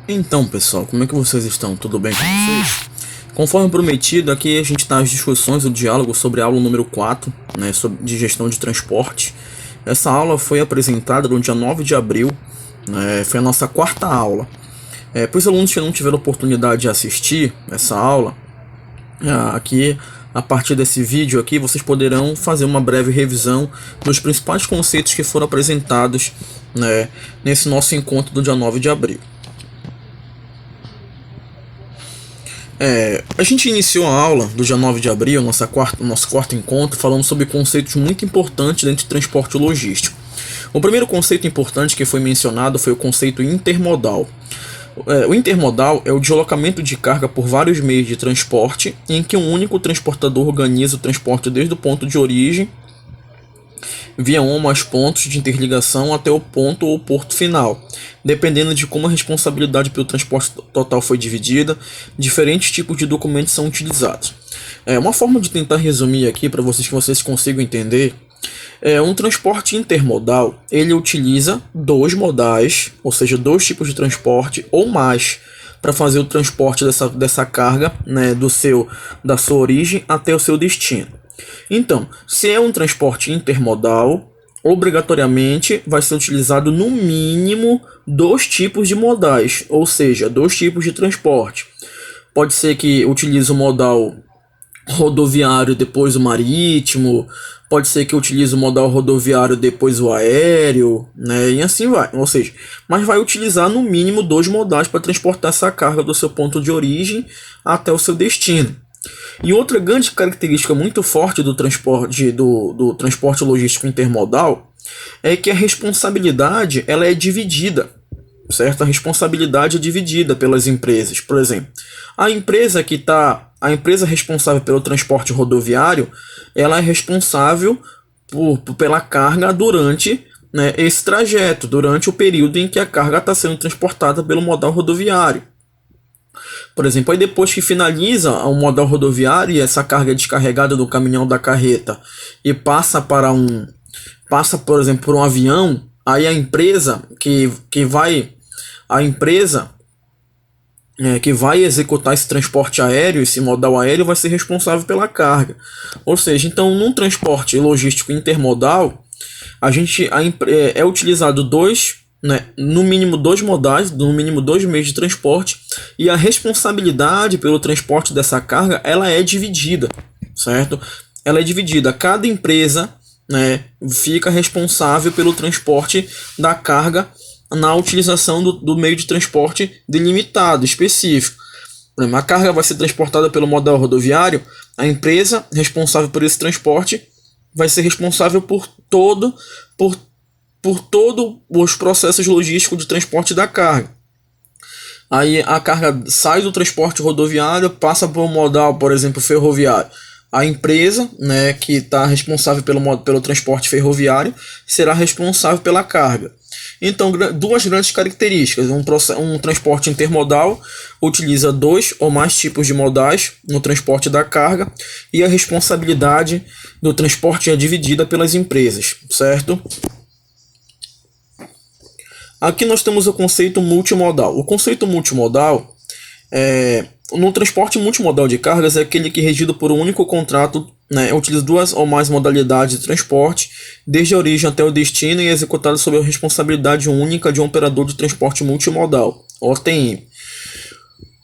Então, pessoal, como é que vocês estão? Tudo bem com vocês? Conforme prometido, aqui a gente está nas discussões, o diálogo sobre a aula número 4, né, de gestão de transporte. Essa aula foi apresentada no dia 9 de abril, né, foi a nossa quarta aula. Para os alunos que não tiveram oportunidade de assistir essa aula, aqui, a partir desse vídeo aqui, vocês poderão fazer uma breve revisão dos principais conceitos que foram apresentados, né, nesse nosso encontro do dia 9 de abril. A gente iniciou a aula do dia 9 de abril, nosso quarto encontro, falando sobre conceitos muito importantes dentro de transporte logístico. O primeiro conceito importante que foi mencionado foi o conceito intermodal. O intermodal é o deslocamento de carga por vários meios de transporte, em que um único transportador organiza o transporte desde o ponto de origem, via um ou mais pontos de interligação até o ponto ou porto final. Dependendo de como a responsabilidade pelo transporte total foi dividida, diferentes tipos de documentos são utilizados. Uma forma de tentar resumir aqui para vocês que vocês consigam entender, um transporte intermodal, ele utiliza dois modais, ou seja, dois tipos de transporte ou mais, para fazer o transporte dessa carga, né, da sua origem até o seu destino. Então, se é um transporte intermodal, obrigatoriamente vai ser utilizado no mínimo dois tipos de modais, ou seja, dois tipos de transporte. Pode ser que utilize o modal rodoviário depois o marítimo, pode ser que utilize o modal rodoviário depois o aéreo, né, e assim vai. Ou seja, mas vai utilizar no mínimo dois modais para transportar essa carga do seu ponto de origem até o seu destino. E outra grande característica muito forte do transporte logístico intermodal é que a responsabilidade ela é dividida, certo? A responsabilidade é dividida pelas empresas. Por exemplo, a empresa responsável pelo transporte rodoviário, ela é responsável pela carga durante, né, esse trajeto, durante o período em que a carga está sendo transportada pelo modal rodoviário. Por exemplo, aí depois que finaliza o modal rodoviário e essa carga é descarregada do caminhão da carreta e passa, por exemplo, por um avião, aí a empresa que vai executar esse transporte aéreo, esse modal aéreo, vai ser responsável pela carga. Ou seja, então, num transporte logístico intermodal, é utilizado no mínimo dois modais, no mínimo dois meios de transporte, e a responsabilidade pelo transporte dessa carga ela é dividida, certo? Ela é dividida. Cada empresa, né, fica responsável pelo transporte da carga na utilização do meio de transporte delimitado, específico. Por exemplo, a carga vai ser transportada pelo modal rodoviário, a empresa responsável por esse transporte vai ser responsável por todos os processos logísticos de transporte da carga. Aí a carga sai do transporte rodoviário, passa por um modal, por exemplo, ferroviário. A empresa, né, que está responsável pelo transporte ferroviário será responsável pela carga. Então, duas grandes características. Um transporte intermodal utiliza dois ou mais tipos de modais no transporte da carga, e a responsabilidade do transporte é dividida pelas empresas, certo? Aqui nós temos o conceito multimodal. O conceito multimodal no transporte multimodal de cargas é aquele que é regido por um único contrato, né, utiliza duas ou mais modalidades de transporte, desde a origem até o destino, e é executado sob a responsabilidade única de um operador de transporte multimodal, OTM.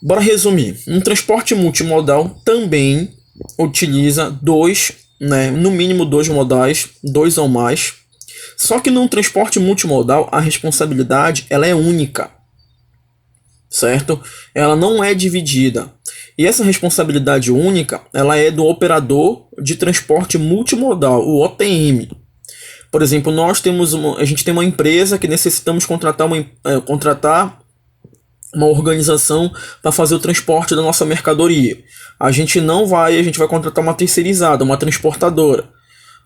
Bora resumir. Um transporte multimodal também utiliza no mínimo dois modais, dois ou mais. Só que num transporte multimodal a responsabilidade ela é única, certo? Ela não é dividida. E essa responsabilidade única ela é do operador de transporte multimodal, o OTM. Por exemplo, a gente tem uma empresa que necessitamos contratar uma organização para fazer o transporte da nossa mercadoria. A gente vai contratar uma terceirizada, uma transportadora.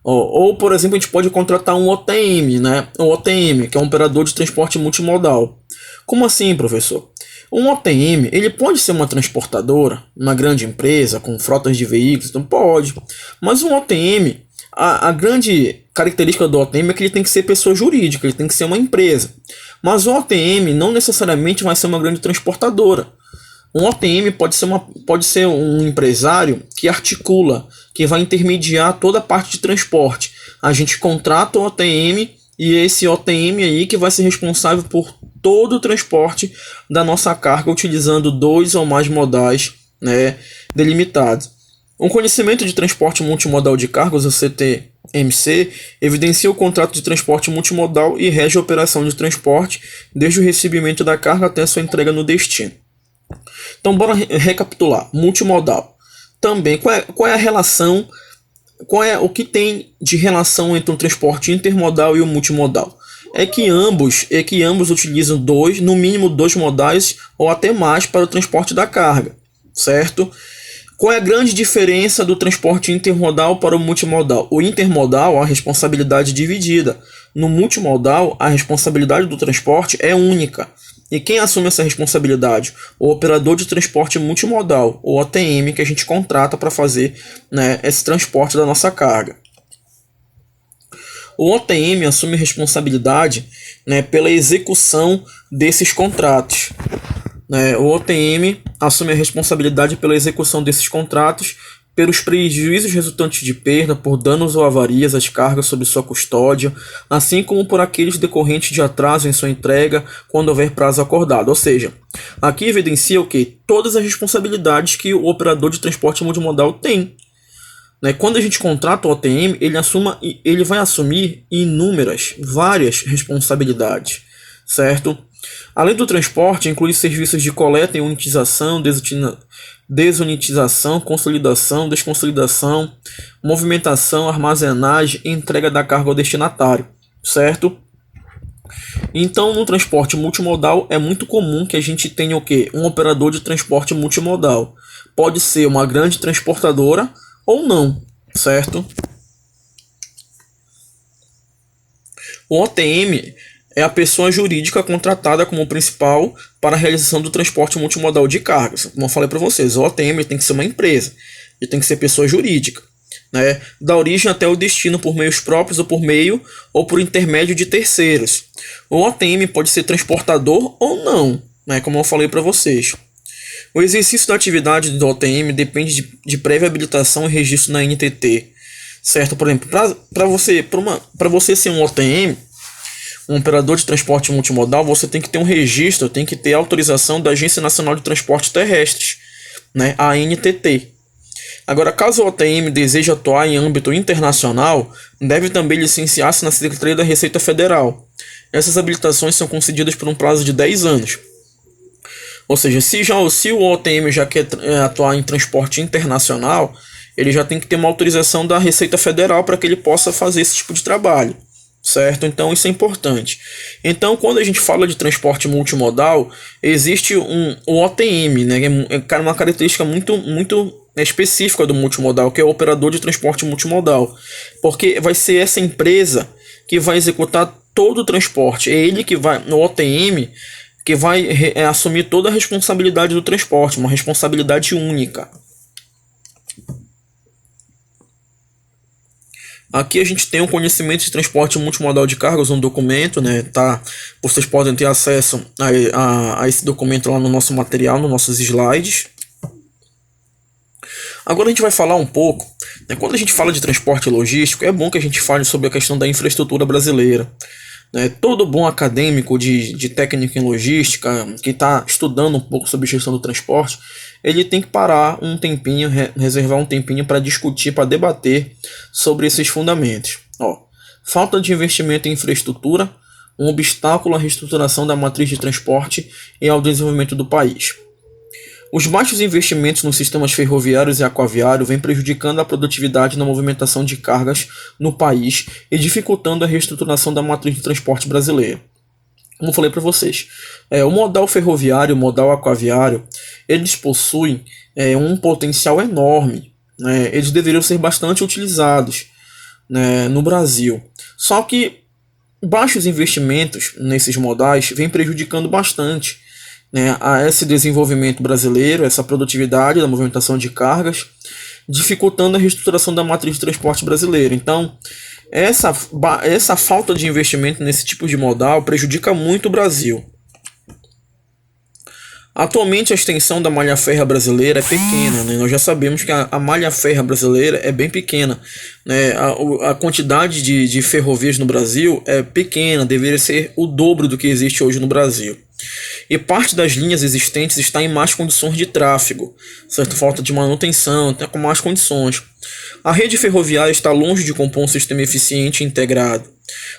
Ou, por exemplo, a gente pode contratar um OTM, né? O OTM, que é um operador de transporte multimodal. Como assim, professor? Um OTM, ele pode ser uma transportadora, uma grande empresa com frotas de veículos, então pode. Mas um OTM, a grande característica do OTM é que ele tem que ser pessoa jurídica, ele tem que ser uma empresa. Mas o OTM não necessariamente vai ser uma grande transportadora. Um OTM pode ser um empresário que articula, que vai intermediar toda a parte de transporte. A gente contrata o OTM e esse OTM aí que vai ser responsável por todo o transporte da nossa carga utilizando 2 ou mais modais, né, delimitados. Um conhecimento de transporte multimodal de cargas, o CTMC, evidencia o contrato de transporte multimodal e rege a operação de transporte desde o recebimento da carga até a sua entrega no destino. Então, bora recapitular. Multimodal. Também, qual é a relação, o que tem de relação entre o transporte intermodal e o multimodal? É que ambos utilizam no mínimo 2 modais ou até mais para o transporte da carga, certo? Qual é a grande diferença do transporte intermodal para o multimodal? O intermodal, a responsabilidade dividida. No multimodal, a responsabilidade do transporte é única. E quem assume essa responsabilidade? O operador de transporte multimodal, o OTM, que a gente contrata para fazer, né, esse transporte da nossa carga. O OTM assume responsabilidade, né, pela execução desses contratos. O OTM assume a responsabilidade pela execução desses contratos, pelos prejuízos resultantes de perda por danos ou avarias às cargas sob sua custódia, assim como por aqueles decorrentes de atraso em sua entrega quando houver prazo acordado. Ou seja, aqui evidencia o que? Todas as responsabilidades que o operador de transporte multimodal tem. Quando a gente contrata o OTM, ele vai assumir várias responsabilidades, certo? Além do transporte, inclui serviços de coleta e unitização, desunitização, consolidação, desconsolidação, movimentação, armazenagem e entrega da carga ao destinatário, certo? Então, no transporte multimodal, é muito comum que a gente tenha o quê? Um operador de transporte multimodal. Pode ser uma grande transportadora ou não, certo? O OTM é a pessoa jurídica contratada como principal para a realização do transporte multimodal de cargas. Como eu falei para vocês, o OTM tem que ser uma empresa, ele tem que ser pessoa jurídica, né? Da origem até o destino por meios próprios ou por intermédio de terceiros. O OTM pode ser transportador ou não, né? Como eu falei para vocês. O exercício da atividade do OTM depende de prévia habilitação e registro na NTT, certo? Por exemplo, para você ser um OTM, um operador de transporte multimodal, você tem que ter um registro, tem que ter autorização da Agência Nacional de Transportes Terrestres, né, a ANTT. Agora, caso o OTM deseje atuar em âmbito internacional, deve também licenciar-se na Secretaria da Receita Federal. Essas habilitações são concedidas por um prazo de 10 anos. Ou seja, se o OTM já quer atuar em transporte internacional, ele já tem que ter uma autorização da Receita Federal para que ele possa fazer esse tipo de trabalho, certo? Então isso é importante. Então, quando a gente fala de transporte multimodal, existe o OTM, né? É uma característica muito específica do multimodal, que é o operador de transporte multimodal, porque vai ser essa empresa que vai executar todo o transporte. É ele que vai, no OTM, que vai assumir toda a responsabilidade do transporte, uma responsabilidade única. Aqui a gente tem um conhecimento de transporte multimodal de cargas, um documento, né? Vocês podem ter acesso a esse documento lá no nosso material, nos nossos slides. Agora a gente vai falar um pouco, né? Quando a gente fala de transporte logístico, é bom que a gente fale sobre a questão da infraestrutura brasileira. Todo bom acadêmico de técnica em logística, que está estudando um pouco sobre gestão do transporte, ele tem que parar um tempinho, reservar um tempinho para discutir, para debater sobre esses fundamentos. Falta de investimento em infraestrutura, um obstáculo à reestruturação da matriz de transporte e ao desenvolvimento do país. Os baixos investimentos nos sistemas ferroviários e aquaviários vêm prejudicando a produtividade na movimentação de cargas no país e dificultando a reestruturação da matriz de transporte brasileira. Como eu falei para vocês, o modal ferroviário e o modal aquaviário, eles possuem um potencial enorme, né? Eles deveriam ser bastante utilizados, né, no Brasil. Só que baixos investimentos nesses modais vêm prejudicando bastante, né, a esse desenvolvimento brasileiro, essa produtividade da movimentação de cargas, dificultando a reestruturação da matriz de transporte brasileira. Então, Essa falta de investimento nesse tipo de modal prejudica muito o Brasil. Atualmente a extensão da malha férrea brasileira é pequena, né? Nós já sabemos que a malha férrea brasileira é bem pequena, né? A quantidade de ferrovias no Brasil é pequena, deveria ser o dobro do que existe hoje no Brasil. E parte das linhas existentes está em más condições de tráfego, certo? Falta de manutenção, até com más condições. A rede ferroviária está longe de compor um sistema eficiente e integrado.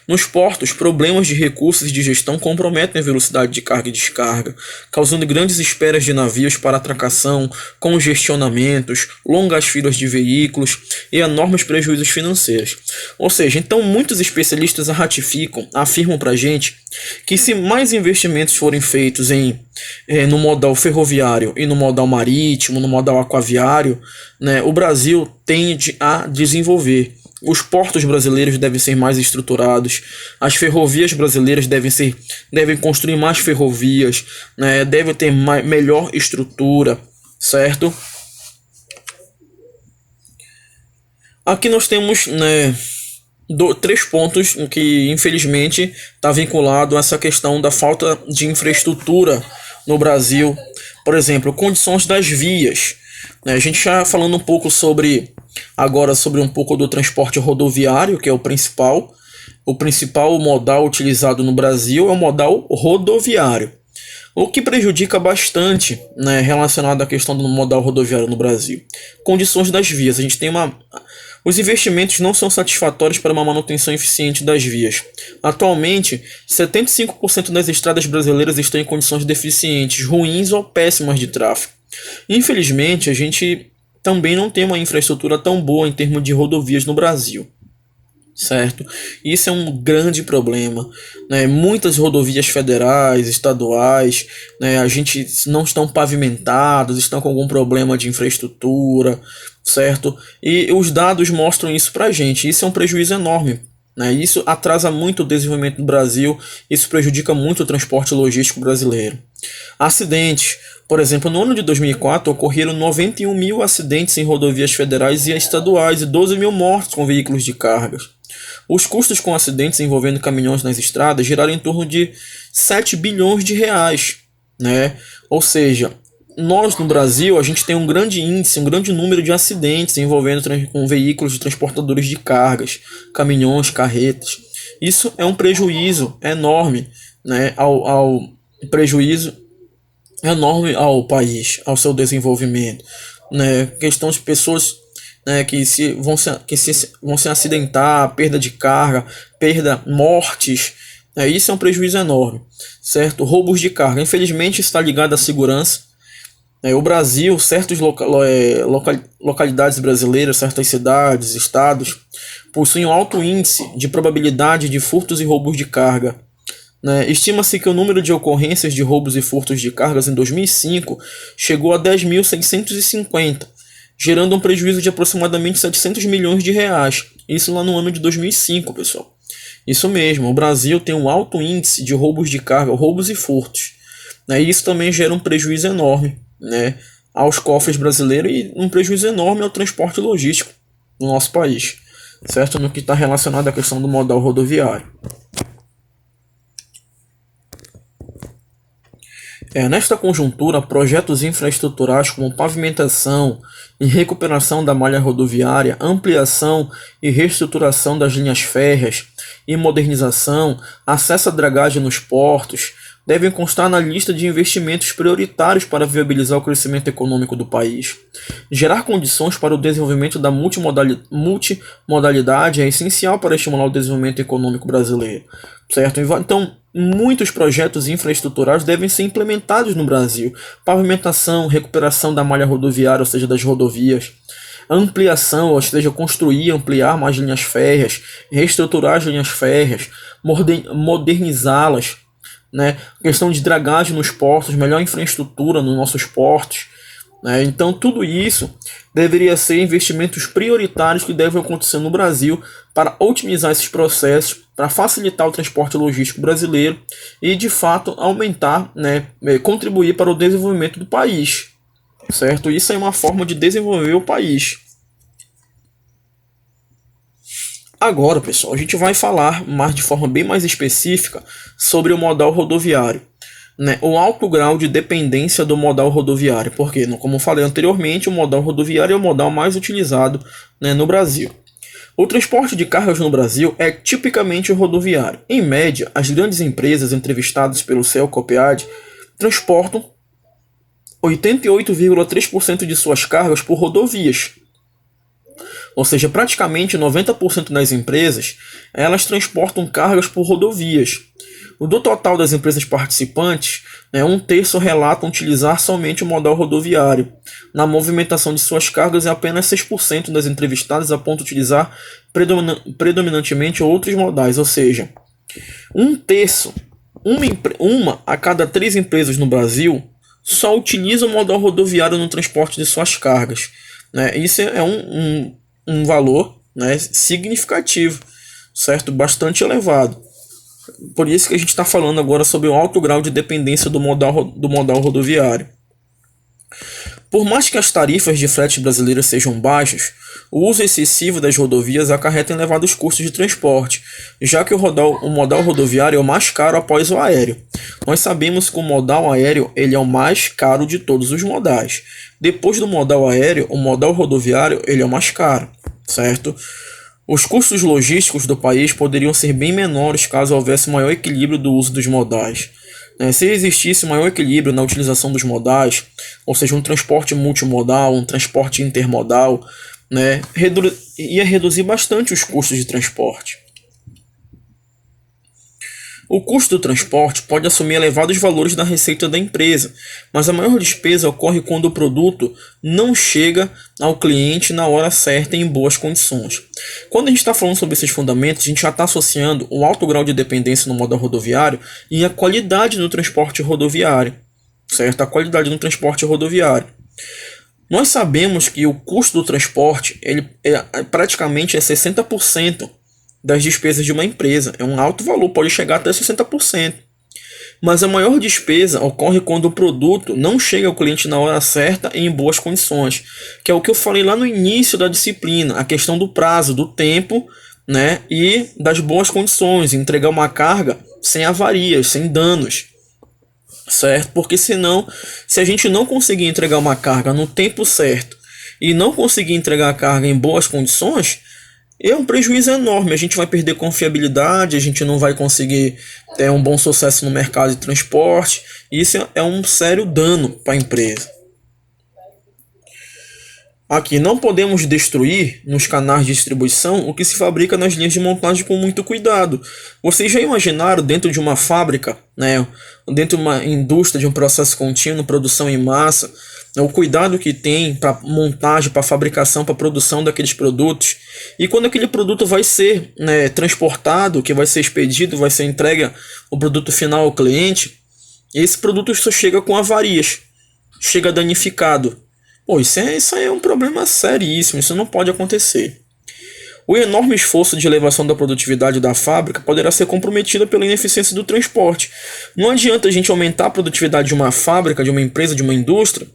Nos portos, problemas de recursos e de gestão comprometem a velocidade de carga e descarga, causando grandes esperas de navios para atracação, congestionamentos, longas filas de veículos e enormes prejuízos financeiros. Ou seja, então muitos especialistas afirmam para a gente que se mais investimentos forem feitos no modal ferroviário e no modal marítimo, no modal aquaviário, né, o Brasil tende a desenvolver. Os portos brasileiros devem ser mais estruturados, as ferrovias brasileiras devem construir mais ferrovias, né, devem ter melhor estrutura, certo? Aqui nós temos, né, três pontos que infelizmente está vinculado a essa questão da falta de infraestrutura no Brasil. Por exemplo, condições das vias. A gente já falando um pouco sobre um pouco do transporte rodoviário, que é o principal modal utilizado no Brasil é o modal rodoviário. O que prejudica bastante, né, relacionado à questão do modal rodoviário no Brasil. Condições das vias. A gente tem os investimentos não são satisfatórios para uma manutenção eficiente das vias. Atualmente, 75% das estradas brasileiras estão em condições deficientes, ruins ou péssimas de tráfego. Infelizmente, a gente também não tem uma infraestrutura tão boa em termos de rodovias no Brasil, certo? Isso é um grande problema, né? Muitas rodovias federais, estaduais, né, a gente não estão pavimentadas, estão com algum problema de infraestrutura, certo? E os dados mostram isso pra gente. Isso é um prejuízo enorme, né? Isso atrasa muito o desenvolvimento do Brasil, isso prejudica muito o transporte logístico brasileiro. Acidentes. Por exemplo, no ano de 2004 ocorreram 91 mil acidentes em rodovias federais e estaduais e 12 mil mortes com veículos de cargas. Os custos com acidentes envolvendo caminhões nas estradas giraram em torno de 7 bilhões de reais, né? Ou seja, nós no Brasil a gente tem um grande índice, um grande número de acidentes envolvendo com veículos de transportadores de cargas, caminhões, carretas. Isso é um prejuízo enorme, né, prejuízo enorme ao país, ao seu desenvolvimento, né? Questão de pessoas, né, que vão se acidentar, perda de carga, mortes, né? Isso é um prejuízo enorme, certo? Roubos de carga, infelizmente está ligado à segurança. O Brasil, certas localidades brasileiras, certas cidades, estados, possuem um alto índice de probabilidade de furtos e roubos de carga, né? Estima-se que o número de ocorrências de roubos e furtos de cargas em 2005 chegou a 10.650, gerando um prejuízo de aproximadamente 700 milhões de reais. Isso lá no ano de 2005, pessoal. Isso mesmo, o Brasil tem um alto índice de roubos de carga, roubos e furtos, né? E isso também gera um prejuízo enorme, né, aos cofres brasileiros e um prejuízo enorme ao transporte logístico no nosso país, certo? No que está relacionado à questão do modal rodoviário. Nesta conjuntura, projetos infraestruturais como pavimentação e recuperação da malha rodoviária, ampliação e reestruturação das linhas férreas e modernização, acesso à dragagem nos portos, devem constar na lista de investimentos prioritários para viabilizar o crescimento econômico do país. Gerar condições para o desenvolvimento da multimodalidade é essencial para estimular o desenvolvimento econômico brasileiro, certo? Então, muitos projetos infraestruturais devem ser implementados no Brasil. Pavimentação, recuperação da malha rodoviária, ou seja, das rodovias. Ampliação, ou seja, construir, ampliar mais linhas férreas, reestruturar as linhas férreas, modernizá-las, né? Questão de dragagem nos portos, melhor infraestrutura nos nossos portos, né? Então tudo isso deveria ser investimentos prioritários que devem acontecer no Brasil para otimizar esses processos, para facilitar o transporte logístico brasileiro e de fato aumentar, né, contribuir para o desenvolvimento do país, certo? Isso é uma forma de desenvolver o país. Agora, pessoal, a gente vai falar mais de forma bem mais específica sobre o modal rodoviário, né? O alto grau de dependência do modal rodoviário, porque, como eu falei anteriormente, o modal rodoviário é o modal mais utilizado, né, no Brasil. O transporte de cargas no Brasil é tipicamente rodoviário. Em média, as grandes empresas entrevistadas pelo CELCOPEAD transportam 88,3% de suas cargas por rodovias. Ou seja, praticamente 90% das empresas, elas transportam cargas por rodovias. Do total das empresas participantes, um terço relatam utilizar somente o modal rodoviário. Na movimentação de suas cargas, é apenas 6% das entrevistadas apontam utilizar predominantemente outros modais, ou seja, um terço, uma a cada 3 empresas no Brasil só utiliza o modal rodoviário no transporte de suas cargas. Isso é um valor, significativo, certo? Bastante elevado. Por isso que a gente está falando agora sobre o alto grau de dependência do modal rodoviário. Por mais que as tarifas de frete brasileiras sejam baixas, o uso excessivo das rodovias acarreta elevados custos de transporte, já que o modal rodoviário é o mais caro após o aéreo. Nós sabemos que o modal aéreo ele é o mais caro de todos os modais. Depois do modal aéreo, o modal rodoviário ele é o mais caro, certo? Os custos logísticos do país poderiam ser bem menores caso houvesse maior equilíbrio do uso dos modais. Se existisse maior equilíbrio na utilização dos modais, ou seja, um transporte multimodal, um transporte intermodal, ia reduzir bastante os custos de transporte. O custo do transporte pode assumir elevados valores da receita da empresa, mas a maior despesa ocorre quando o produto não chega ao cliente na hora certa e em boas condições. Quando a gente está falando sobre esses fundamentos, a gente já está associando o alto grau de dependência no modal rodoviário e a qualidade do transporte rodoviário, certo? A qualidade do transporte rodoviário. Nós sabemos que o custo do transporte ele praticamente é 60% das despesas de uma empresa. É um alto valor, pode chegar até 60%. Mas a maior despesa ocorre quando o produto não chega ao cliente na hora certa e em boas condições, que é o que eu falei lá no início da disciplina, a questão do prazo, do tempo, e das boas condições, entregar uma carga sem avarias, sem danos, certo? Porque senão, se a gente não conseguir entregar uma carga no tempo certo e não conseguir entregar a carga em boas condições, é um prejuízo enorme. A gente vai perder confiabilidade, a gente não vai conseguir ter um bom sucesso no mercado de transporte. Isso é um sério dano para a empresa. Aqui, não podemos destruir nos canais de distribuição o que se fabrica nas linhas de montagem com muito cuidado. Vocês já imaginaram dentro de uma fábrica, dentro de uma indústria de um processo contínuo, produção em massa, o cuidado que tem para montagem, para fabricação, para produção daqueles produtos, e quando aquele produto vai ser transportado, que vai ser expedido, vai ser entregue o produto final ao cliente, esse produto só chega com avarias, chega danificado. Isso aí é um problema seríssimo, isso não pode acontecer. O enorme esforço de elevação da produtividade da fábrica poderá ser comprometido pela ineficiência do transporte. Não adianta a gente aumentar a produtividade de uma fábrica, de uma empresa, de uma indústria,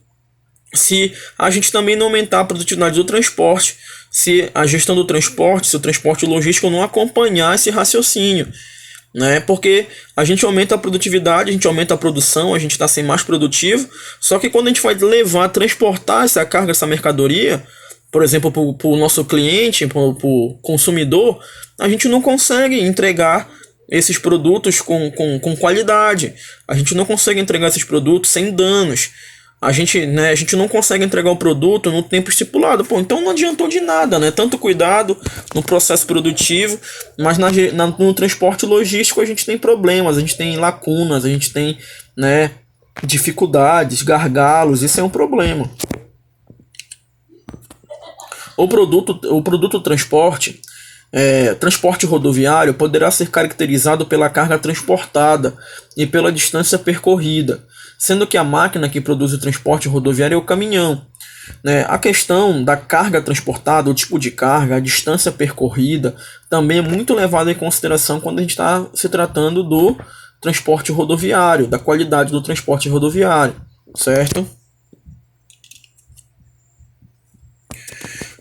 se a gente também não aumentar a produtividade do transporte, se a gestão do transporte, se o transporte logístico não acompanhar esse raciocínio. Porque a gente aumenta a produtividade, a gente aumenta a produção, a gente está sendo mais produtivo, só que quando a gente vai levar, transportar essa carga, essa mercadoria, por exemplo, para o nosso cliente, para o consumidor, a gente não consegue entregar esses produtos com qualidade, a gente não consegue entregar esses produtos sem danos. A gente não consegue entregar o produto no tempo estipulado. Então não adiantou de nada, Tanto cuidado no processo produtivo, mas no transporte logístico a gente tem problemas, a gente tem lacunas, a gente tem dificuldades, gargalos, isso é um problema. O produto transporte rodoviário poderá ser caracterizado pela carga transportada e pela distância percorrida, sendo que a máquina que produz o transporte rodoviário é o caminhão. A questão da carga transportada, o tipo de carga, a distância percorrida, também é muito levada em consideração quando a gente está se tratando do transporte rodoviário, da qualidade do transporte rodoviário, certo?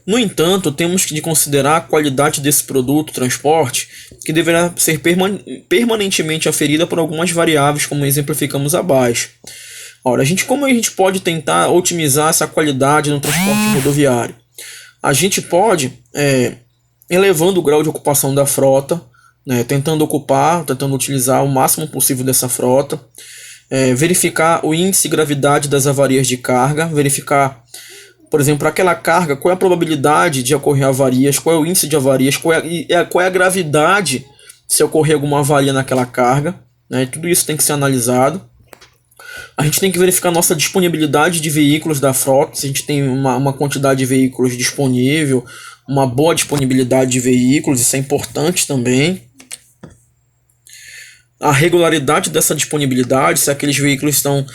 No entanto, temos que considerar a qualidade desse produto, transporte, que deverá ser permanentemente aferida por algumas variáveis, como exemplificamos abaixo. Ora, como a gente pode tentar otimizar essa qualidade no transporte rodoviário? A gente pode, elevando o grau de ocupação da frota, né, tentando utilizar o máximo possível dessa frota, verificar o índice de gravidade das avarias de carga, verificar, por exemplo, aquela carga, qual é a probabilidade de ocorrer avarias, qual é o índice de avarias, qual é a gravidade se ocorrer alguma avaria naquela carga, né, tudo isso tem que ser analisado. A gente tem que verificar nossa disponibilidade de veículos da frota, se a gente tem uma quantidade de veículos disponível, uma boa disponibilidade de veículos, isso é importante também. A regularidade dessa disponibilidade, se aqueles veículos estão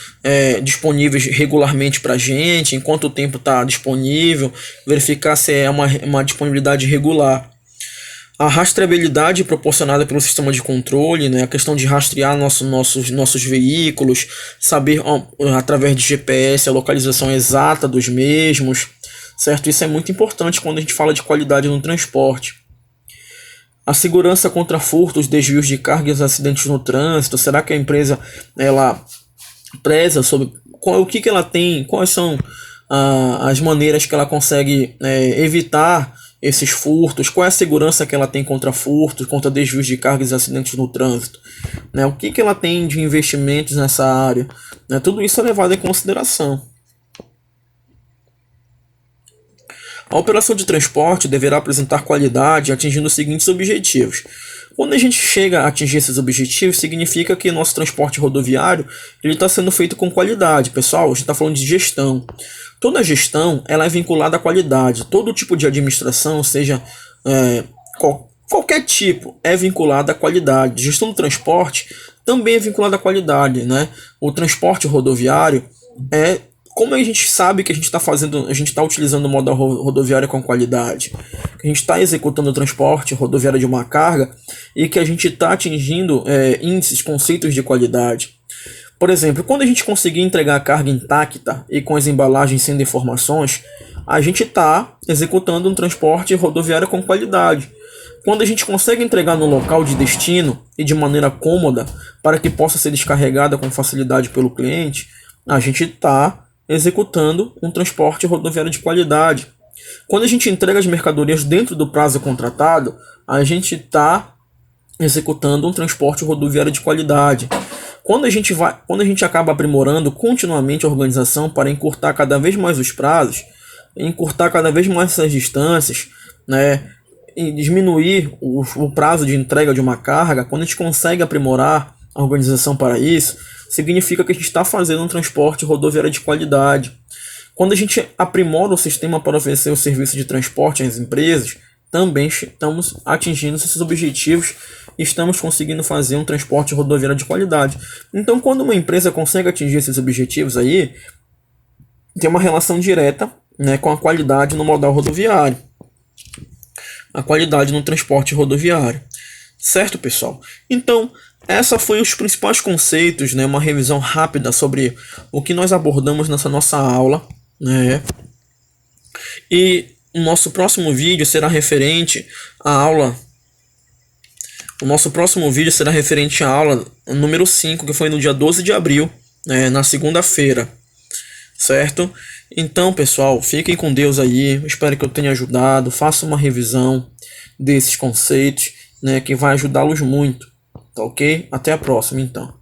disponíveis regularmente para a gente, em quanto tempo está disponível, verificar se é uma disponibilidade regular. A rastreabilidade proporcionada pelo sistema de controle, né, a questão de rastrear nossos veículos, saber através de GPS a localização exata dos mesmos, certo? Isso é muito importante quando a gente fala de qualidade no transporte. A segurança contra furtos, desvios de carga e acidentes no trânsito. Será que a empresa preza sobre o que ela tem, quais são as maneiras que ela consegue evitar esses furtos, qual é a segurança que ela tem contra furtos, contra desvios de cargas e acidentes no trânsito, né? O que ela tem de investimentos nessa área, né? Tudo isso é levado em consideração. A operação de transporte deverá apresentar qualidade atingindo os seguintes objetivos. Quando a gente chega a atingir esses objetivos, significa que nosso transporte rodoviário está sendo feito com qualidade. Pessoal, a gente está falando de gestão. Toda gestão ela é vinculada à qualidade. Todo tipo de administração, seja qualquer tipo, é vinculada à qualidade. Gestão do transporte também é vinculada à qualidade, né? O transporte rodoviário como a gente sabe que a gente está utilizando o modal rodoviário com qualidade, que a gente está executando o transporte rodoviário de uma carga e que a gente está atingindo índices, conceitos de qualidade. Por exemplo, quando a gente conseguir entregar a carga intacta e com as embalagens sem deformações, a gente está executando um transporte rodoviário com qualidade. Quando a gente consegue entregar no local de destino e de maneira cômoda para que possa ser descarregada com facilidade pelo cliente, a gente está executando um transporte rodoviário de qualidade. Quando a gente entrega as mercadorias dentro do prazo contratado, a gente está executando um transporte rodoviário de qualidade. Quando a gente acaba aprimorando continuamente a organização para encurtar cada vez mais os prazos, encurtar cada vez mais essas distâncias, né, e diminuir o prazo de entrega de uma carga, quando a gente consegue aprimorar a organização para isso, significa que a gente está fazendo um transporte rodoviário de qualidade. Quando a gente aprimora o sistema para oferecer o serviço de transporte às empresas, também estamos atingindo esses objetivos e estamos conseguindo fazer um transporte rodoviário de qualidade. Então, quando uma empresa consegue atingir esses objetivos aí, tem uma relação direta, né, com a qualidade no modal rodoviário, a qualidade no transporte rodoviário. Certo, pessoal? Então, essa foi os principais conceitos, né, uma revisão rápida sobre o que nós abordamos nessa nossa aula, né? E o nosso próximo vídeo será referente à aula. O nosso próximo vídeo será referente à aula número 5, que foi no dia 12 de abril, né, na segunda-feira. Certo? Então, pessoal, fiquem com Deus aí. Espero que eu tenha ajudado. Faça uma revisão desses conceitos, né, que vai ajudá-los muito. Tá ok? Até a próxima, então.